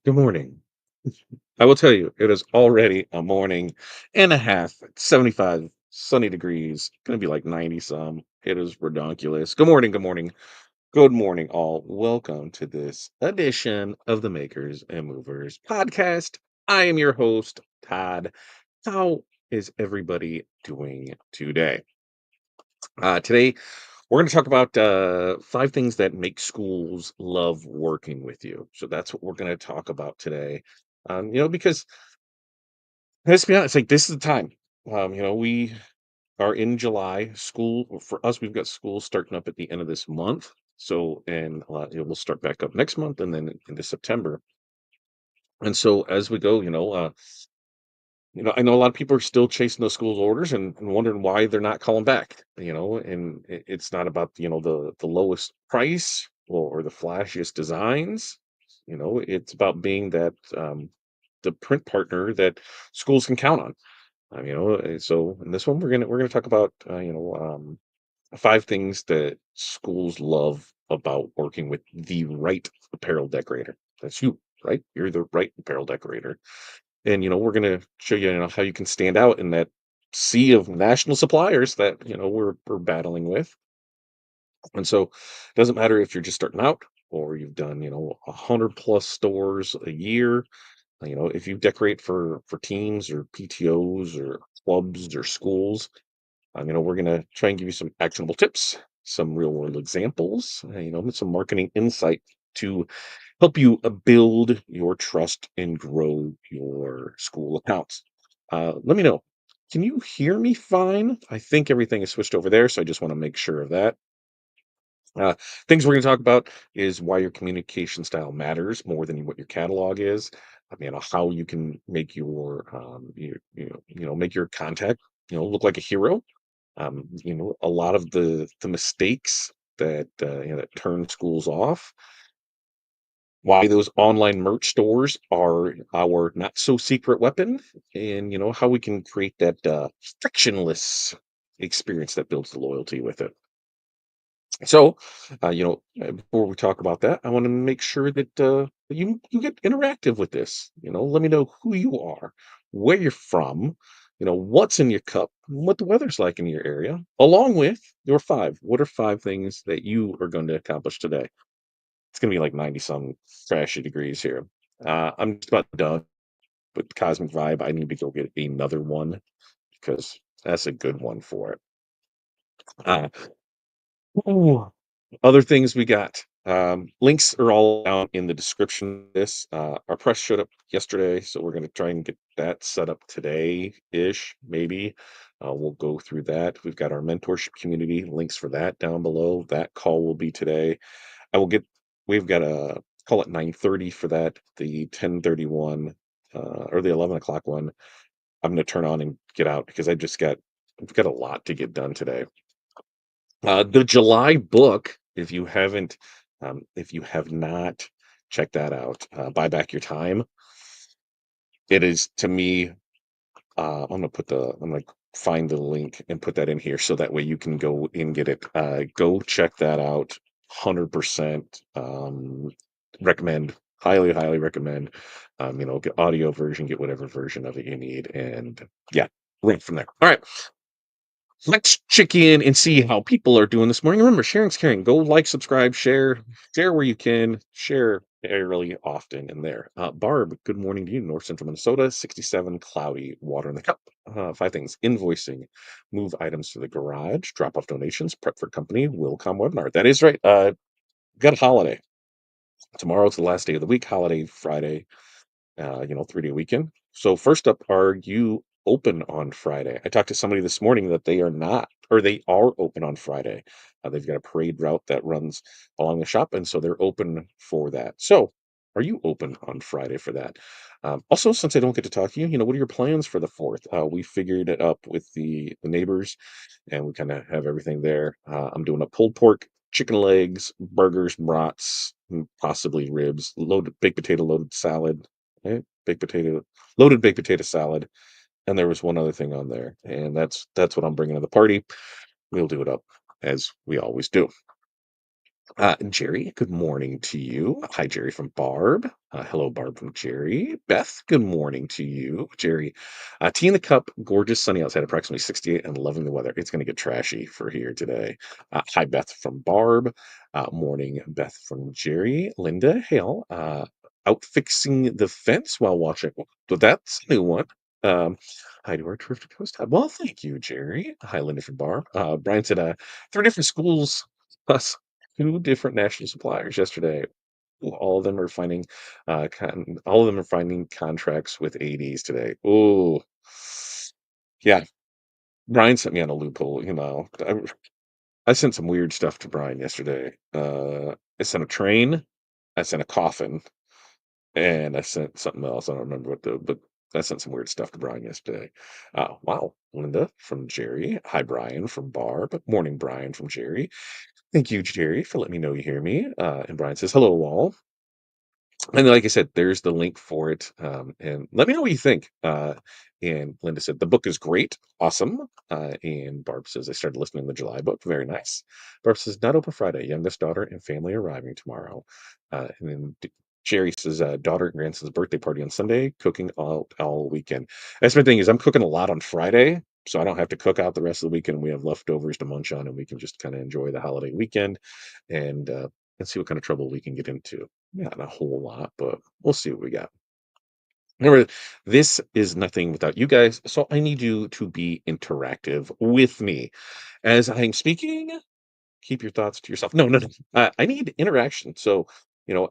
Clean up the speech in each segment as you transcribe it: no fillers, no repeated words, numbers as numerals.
Good morning. I will tell you, it is already a morning and a half, 75 sunny degrees, gonna be like 90 some. It is redonkulous. Good morning, good morning, good morning, all. Welcome to this edition of the Makers and Movers podcast. I am your host, Todd. How is everybody doing today? Today, we're going to talk about five things that make schools love working with you. So that's what we're going to talk about today. Because let's be honest, like this is the time. We are in July. School for us, we've got school starting up at the end of this month. So, and it will start back up next month, and then into September. And so, as we go, I know a lot of people are still chasing those schools orders and wondering why they're not calling back, and it's not about, the lowest price or the flashiest designs. It's about being that the print partner that schools can count on. So in this one we're gonna talk about five things that schools love about working with the right apparel decorator. That's you, right? You're the right apparel decorator. And, we're gonna show you, how you can stand out in that sea of national suppliers that, we're battling with. And so it doesn't matter if you're just starting out or you've done, 100 plus stores a year. If you decorate for teams or PTOs or clubs or schools, we're gonna try and give you some actionable tips, some real world examples, some marketing insight to help you build your trust and grow your school accounts. Let me know. Can you hear me fine? I think everything is switched over there, so I just want to make sure of that. Uh, Things we're going to talk about is why your communication style matters more than what your catalog is. How you can make make your contact, look like a hero. A lot of the mistakes that turn schools off, why those online merch stores are our not so secret weapon, and how we can create that frictionless experience that builds the loyalty with it. So before we talk about that, I want to make sure that you get interactive with this. Let me know who you are, where you're from, what's in your cup, what the weather's like in your area, along with your five. What are five things that you are going to accomplish today? It's gonna be like 90 some trashy degrees here. I'm just about done with Cosmic Vibe. I need to go get another one because that's a good one for it. Uh, ooh, Other things we got. Links are all down in the description of this. Our press showed up yesterday, so we're gonna try and get that set up today-ish, maybe. We'll go through that. We've got our mentorship community, links for that down below. That call will be today. I will get we've got a call at 9:30 for that, the 10:31, or the 11 o'clock one. I'm gonna turn on and get out because I've got a lot to get done today. The July book, if you have not checked that out, Buy Back Your Time. It is, to me, I'm gonna find the link and put that in here so that way you can go and get it. Go check that out. 100% recommend. Highly, highly recommend. Get audio version, get whatever version of it you need, and yeah, right from there. All right, let's check in and see how people are doing this morning. Remember, sharing's caring. Go like, subscribe, share where you can, share fairly often in there. Barb, good morning to you, North Central Minnesota, 67, cloudy, water in the cup. Five things: invoicing, move items to the garage, drop off donations, prep for company, Willcom webinar. That is right. Got a holiday. Tomorrow's the last day of the week, holiday Friday, 3-day weekend. So first up, are you open on Friday? I talked to somebody this morning that they are not, or they are open on Friday. They've got a parade route that runs along the shop, and so they're open for that. So are you open on Friday for that? Also, since I don't get to talk to you, what are your plans for the 4th? We figured it up with the neighbors, and we kind of have everything there. I'm doing a pulled pork, chicken legs, burgers, brats, possibly ribs, loaded baked potato, loaded salad, baked potato, loaded baked potato salad, and there was one other thing on there, and that's what I'm bringing to the party. We'll do it up as we always do. Jerry, good morning to you. Hi, Jerry from Barb. Hello, Barb from Jerry. Beth, good morning to you. Jerry, tea in the cup, gorgeous, sunny outside, approximately 68, and loving the weather. It's going to get trashy for here today. Hi, Beth from Barb. Morning, Beth from Jerry. Linda, hail. Out fixing the fence while watching. So that's a new one. Um, Hi to our terrific host. Well, thank you, Jerry. Hi, Linda from Barb. Brian said, three different schools plus two different national suppliers yesterday. All of them are finding all of them are finding contracts with ADs today. Oh, yeah. Brian sent me on a loophole. I sent some weird stuff to Brian yesterday. I sent a train, I sent a coffin, and I sent something else. I don't remember but I sent some weird stuff to Brian yesterday. Wow, Linda from Jerry. Hi, Brian from Barb. Morning, Brian from Jerry. Thank you, Jerry, for letting me know you hear me. And Brian says, hello, all. And like I said, there's the link for it. And let me know what you think. And Linda said, the book is great. Awesome. And Barb says, I started listening to the July book. Very nice. Barb says, not open Friday. Youngest daughter and family arriving tomorrow. And then Jerry says, daughter and grandson's birthday party on Sunday, cooking all weekend. That's my thing is I'm cooking a lot on Friday. So I don't have to cook out the rest of the weekend. We have leftovers to munch on and we can just kind of enjoy the holiday weekend and see what kind of trouble we can get into. Not a whole lot, but we'll see what we got. Remember, this is nothing without you guys, so I need you to be interactive with me. As I'm speaking, keep your thoughts to yourself. No, no, no. I need interaction. So,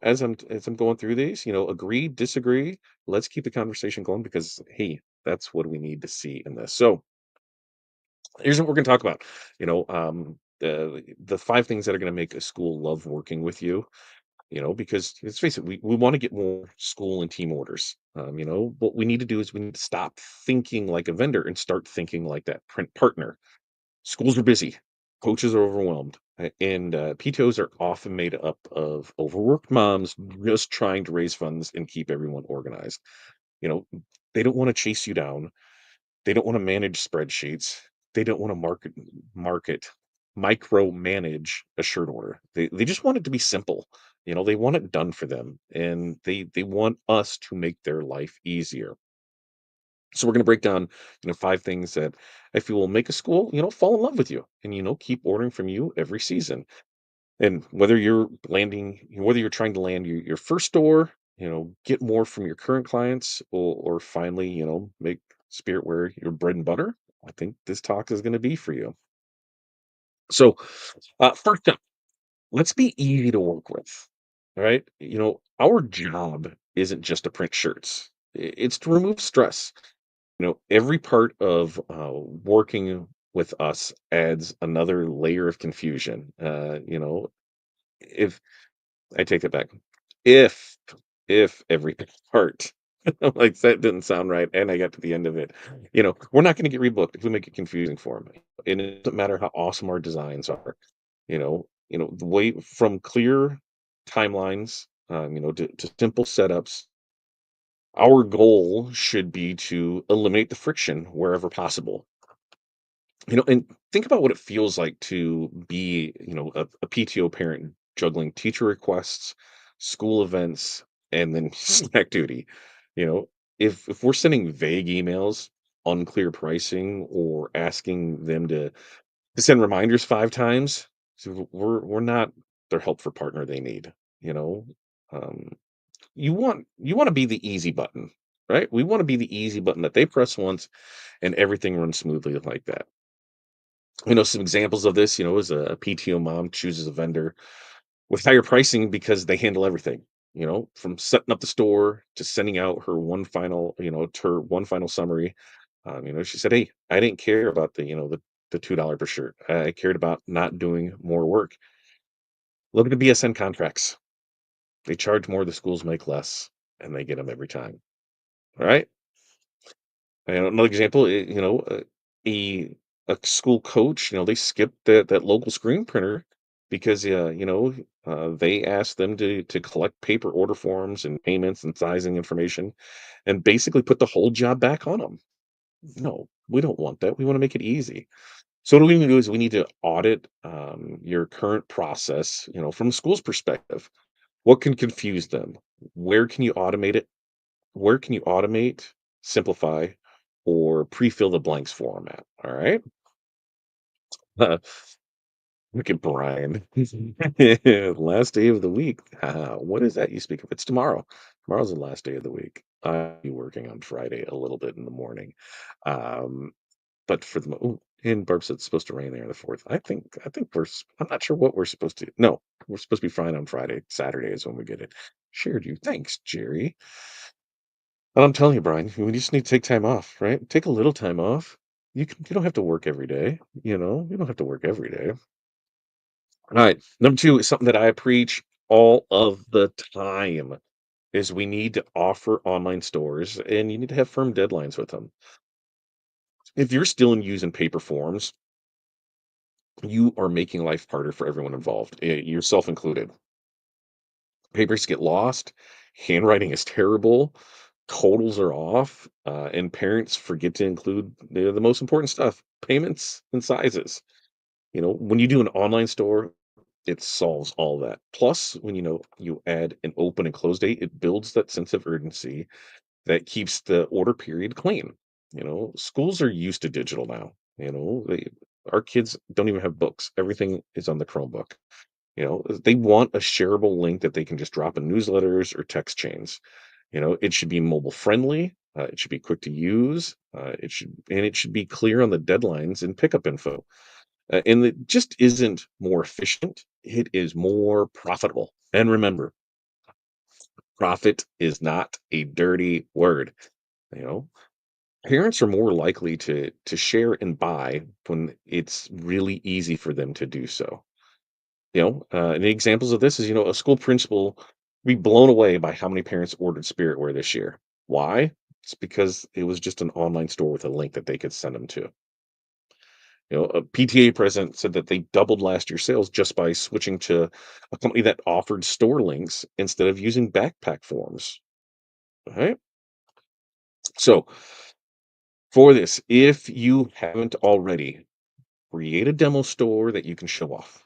as I'm going through these, agree, disagree. Let's keep the conversation going because hey, that's what we need to see in this. So, here's what we're going to talk about. The five things that are going to make a school love working with you, because let's face it, we want to get more school and team orders. What we need to do is we need to stop thinking like a vendor and start thinking like that print partner. Schools are busy, coaches are overwhelmed, and PTOs are often made up of overworked moms just trying to raise funds and keep everyone organized. You know, they don't want to chase you down. They don't want to manage spreadsheets. They don't want to market, micromanage a shirt order. They just want it to be simple. They want it done for them, and they want us to make their life easier. So we're going to break down, five things that I feel will make a school, fall in love with you, and keep ordering from you every season. And whether you're trying to land your first store, get more from your current clients, or finally, make Spiritwear your bread and butter, I think this talk is going to be for you. So, first up, let's be easy to work with. All right. Our job isn't just to print shirts, it's to remove stress. Every part of working with us adds another layer of confusion. If I take it back. If every part like, that didn't sound right, and I got to the end of it, we're not gonna get rebooked if we make it confusing for them. And it doesn't matter how awesome our designs are, the way from clear timelines, to simple setups, our goal should be to eliminate the friction wherever possible. And think about what it feels like to be, a PTO parent juggling teacher requests, school events, and then snack duty. You know, if we're sending vague emails, unclear pricing, or asking them to send reminders 5 times, so we're not their helpful partner they need. You know, um, you want to be the easy button, right? We want to be the easy button that they press once and everything runs smoothly like that. Some examples of this, is a PTO mom chooses a vendor with higher pricing because they handle everything, from setting up the store to sending out her one final summary. She said, hey, I didn't care about the $2 per shirt. I cared about not doing more work. Look at the BSN contracts. They charge more, the schools make less, and they get them every time. All right. And another example, a a school coach, they skipped that local screen printer because, they asked them to collect paper order forms and payments and sizing information, and basically put the whole job back on them. No, we don't want that. We want to make it easy. So what we need to do is we need to audit your current process, from the school's perspective. What can confuse them? Where can you automate it? Where can you automate, simplify, or pre-fill the blanks format? All right. Look at Brian. Last day of the week. What is that you speak of? It's tomorrow. Tomorrow's the last day of the week. I'll be working on Friday a little bit in the morning. Um, but for the and Barb said it's supposed to rain there the fourth. I think I'm not sure what we're supposed to. No, we're supposed to be fine on Friday. Saturday is when we get it. Shared you. Thanks, Jerry. And I'm telling you, Brian, we just need to take time off, right? Take a little time off. You don't have to work every day. You don't have to work every day. All right. Number two is something that I preach all of the time is we need to offer online stores and you need to have firm deadlines with them. If you're still in using paper forms, you are making life harder for everyone involved, yourself included. Papers get lost, handwriting is terrible, totals are off, and parents forget to include the most important stuff, payments and sizes. When you do an online store, it solves all that. Plus, when you add an open and close date, it builds that sense of urgency that keeps the order period clean. Schools are used to digital now. Our kids don't even have books. Everything is on the Chromebook. They want a shareable link that they can just drop in newsletters or text chains. It should be mobile friendly. It should be quick to use. It should be clear on the deadlines and pickup info. And it just isn't more efficient. It is more profitable. And remember, profit is not a dirty word. You know, Parents are more likely to share and buy when it's really easy for them to do so. And the examples of this is, a school principal be blown away by how many parents ordered Spiritwear this year. Why? It's because it was just an online store with a link that they could send them to. A PTA president said that they doubled last year's sales just by switching to a company that offered store links instead of using backpack forms. All right. So for this, if you haven't already, create a demo store that you can show off.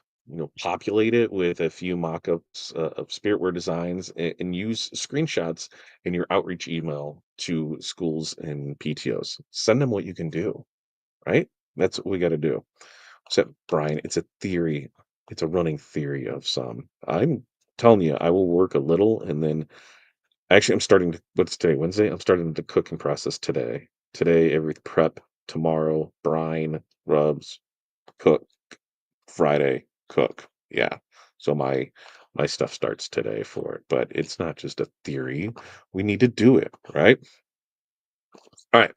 Populate it with a few mock-ups of Spiritware designs and use screenshots in your outreach email to schools and PTOs. Send them what you can do, right? That's what we got to do. So, Brian, it's a theory. It's a running theory of some. I'm telling you, I will work a little and then actually I'm starting to, what's today? Wednesday? I'm starting the cooking process today. Today, every prep, tomorrow, brine, rubs, cook, Friday, cook. Yeah. So my stuff starts today for it, but it's not just a theory. We need to do it, right? All right.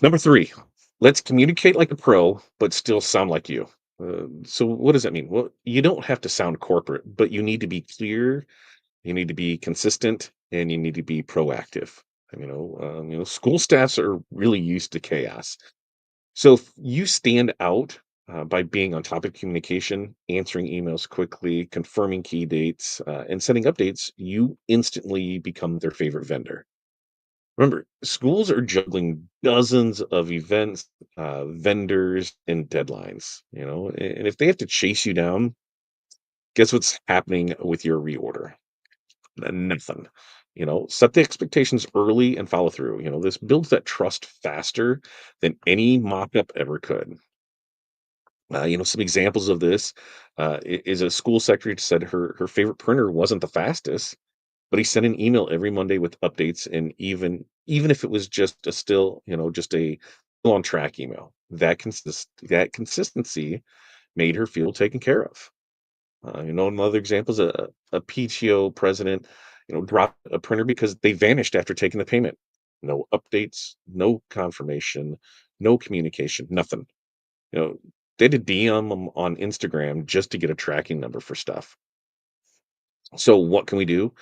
Number three, let's communicate like a pro, but still sound like you. So what does that mean? Well, you don't have to sound corporate, but you need to be clear, you need to be consistent, and you need to be proactive. School staffs are really used to chaos. So if you stand out by being on top of communication, answering emails quickly, confirming key dates, and sending updates, you instantly become their favorite vendor. Remember, schools are juggling dozens of events, vendors, and deadlines. And if they have to chase you down, guess what's happening with your reorder? Nothing. Set the expectations early and follow through. This builds that trust faster than any mock-up ever could. Some examples of this is a school secretary said her favorite printer wasn't the fastest, but he sent an email every Monday with updates, and even if it was just a still on track email, that consistency made her feel taken care of. Another example is a PTO president, dropped a printer because they vanished after taking the payment. No updates, no confirmation, no communication, nothing. You know, they had to DM them on Instagram just to get a tracking number for stuff. So what can we do?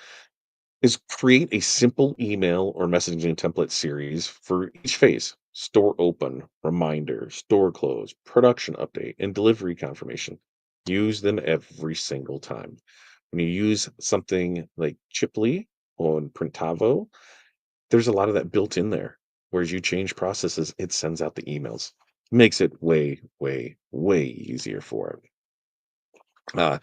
Is create a simple email or messaging template series for each phase: store open, reminder, store close, production update, and delivery confirmation. Use them every single time. When you use something like Chipley on Printavo, there's a lot of that built in there. Whereas you change processes, it sends out the emails. makes it way, way, way easier for it. Uh,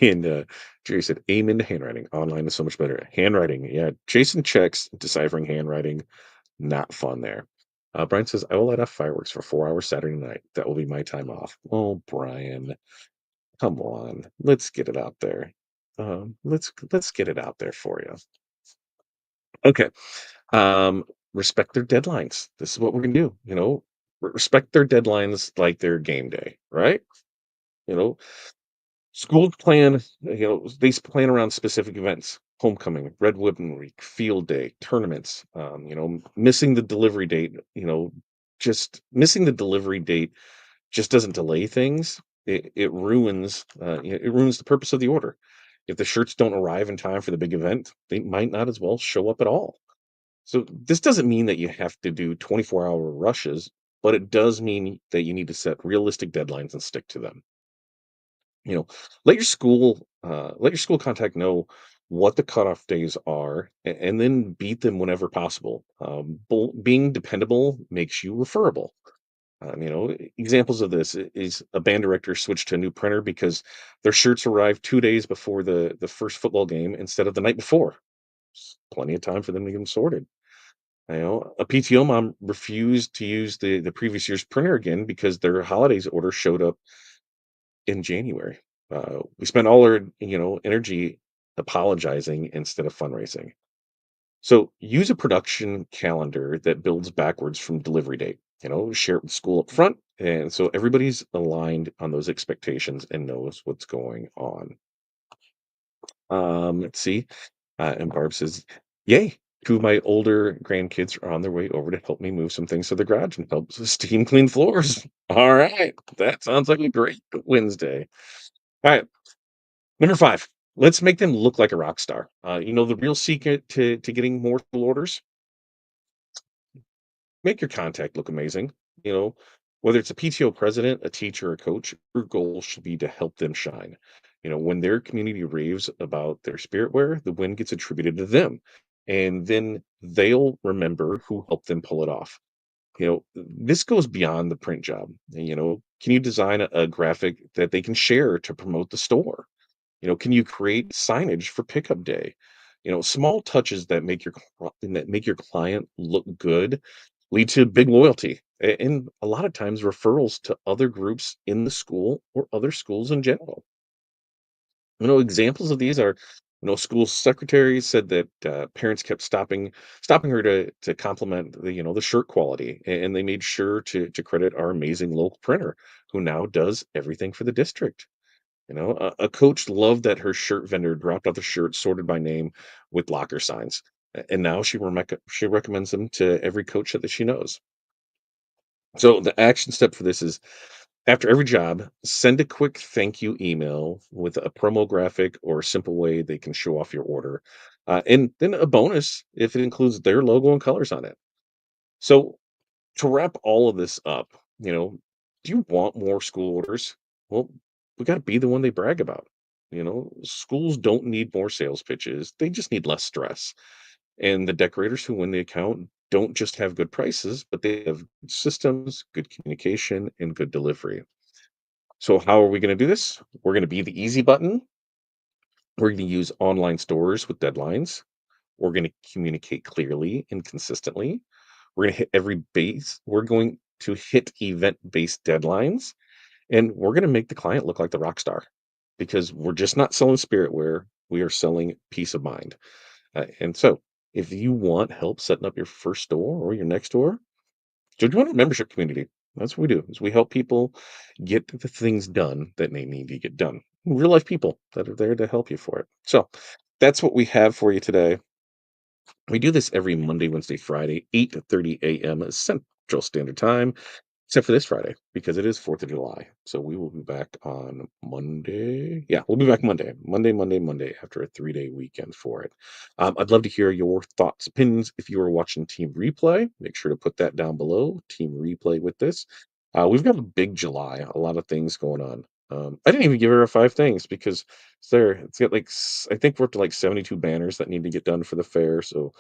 and Jerry said, "Amen to handwriting. Online is so much better. Handwriting, yeah. Chasing checks, deciphering handwriting, not fun there." Brian says, "I will light off fireworks for 4 hours Saturday night. That will be my time off." Oh, Brian, come on, let's get it out there. Let's get it out there for you. Okay. Um, Respect their deadlines. This is what we're gonna do. Respect their deadlines like their game day, right? You know, Schools plan, plan around specific events, homecoming, Red Ribbon Week, field day, tournaments. Missing the delivery date, just missing the delivery date just doesn't delay things. It ruins the purpose of the order. If the shirts don't arrive in time for the big event, they might not as well show up at all. So this doesn't mean that you have to do 24-hour rushes, but it does mean that you need to set realistic deadlines and stick to them. You know, let your school contact know what the cutoff days are, and then beat them whenever possible. Being dependable makes you referable. Examples of this is a band director switched to a new printer because their shirts arrived 2 days before the first football game instead of the night before. Plenty of time for them to get them sorted. A PTO mom refused to use the previous year's printer again because their holidays order showed up in January. We spent all our, energy apologizing instead of fundraising. So use a production calendar that builds backwards from delivery date. Share it with school up front, and so everybody's aligned on those expectations and knows what's going on. Let's see. And Barb says, "Yay! Two of my older grandkids are on their way over to help me move some things to the garage and help steam clean floors." All right, that sounds like a great Wednesday. All right, number 5, let's make them look like a rock star. The real secret to getting more full orders? Make your contact look amazing. You know, whether it's a PTO president, a teacher, or a coach, your goal should be to help them shine. When their community raves about their spiritware, the win gets attributed to them. And then they'll remember who helped them pull it off. This goes beyond the print job. Can you design a graphic that they can share to promote the store? Can you create signage for pickup day? Small touches that make your client look good lead to big loyalty and a lot of times referrals to other groups in the school or other schools in general. Examples of these are, school secretaries said that parents kept stopping her to compliment the shirt quality, and they made sure to credit our amazing local printer who now does everything for the district. A coach loved that her shirt vendor dropped off the shirts sorted by name with locker signs, and now she recommends them to every coach that she knows. So the action step for this is after every job, send a quick thank you email with a promo graphic or a simple way they can show off your order, and then a bonus if it includes their logo and colors on it. So to wrap all of this up, do you want more school orders? Well, we got to be the one they brag about. Schools don't need more sales pitches, they just need less stress. And the decorators who win the account don't just have good prices, but they have good systems, good communication, and good delivery. So, how are we going to do this? We're going to be the easy button. We're going to use online stores with deadlines. We're going to communicate clearly and consistently. We're going to hit event-based deadlines, and we're going to make the client look like the rock star because we're just not selling spiritware. We are selling peace of mind. And so, if you want help setting up your first store or your next store, join our membership community. That's what we do. Is we help people get the things done that they need to get done. Real life people that are there to help you for it. So that's what we have for you today. We do this every Monday, Wednesday, Friday, 8:30 a.m. Central Standard Time. Except for this Friday, because it is 4th of July. So we will be back on Monday. Yeah, we'll be back Monday. Monday after a 3-day weekend for it. I'd love to hear your thoughts, opinions. If you are watching Team Replay, make sure to put that down below. Team Replay with this. We've got a big July, a lot of things going on. I didn't even give her a 5 things because it's got I think we're up to like 72 banners that need to get done for the fair. So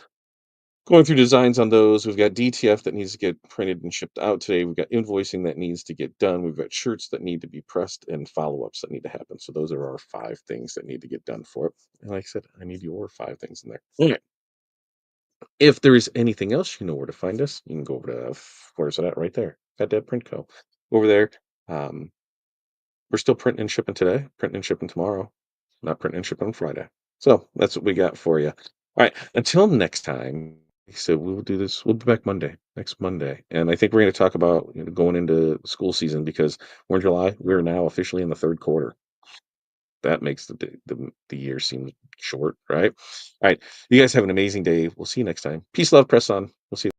Going through designs on those. We've got DTF that needs to get printed and shipped out today. We've got invoicing that needs to get done. We've got shirts that need to be pressed and follow-ups that need to happen. So those are our 5 things that need to get done for it. And like I said, I need your 5 things in there. Okay. If there is anything else, you know where to find us. You can go over to where's it at? Right there. Got that print co. Over there. Um, we're still printing and shipping today, printing and shipping tomorrow, not printing and shipping on Friday. So that's what we got for you. All right. Until next time. So we'll do this. We'll be back Monday, next Monday. And I think we're going to talk about going into school season because we're in July. We're now officially in the third quarter. That makes the year seem short, right? All right. You guys have an amazing day. We'll see you next time. Peace, love, press on. We'll see you.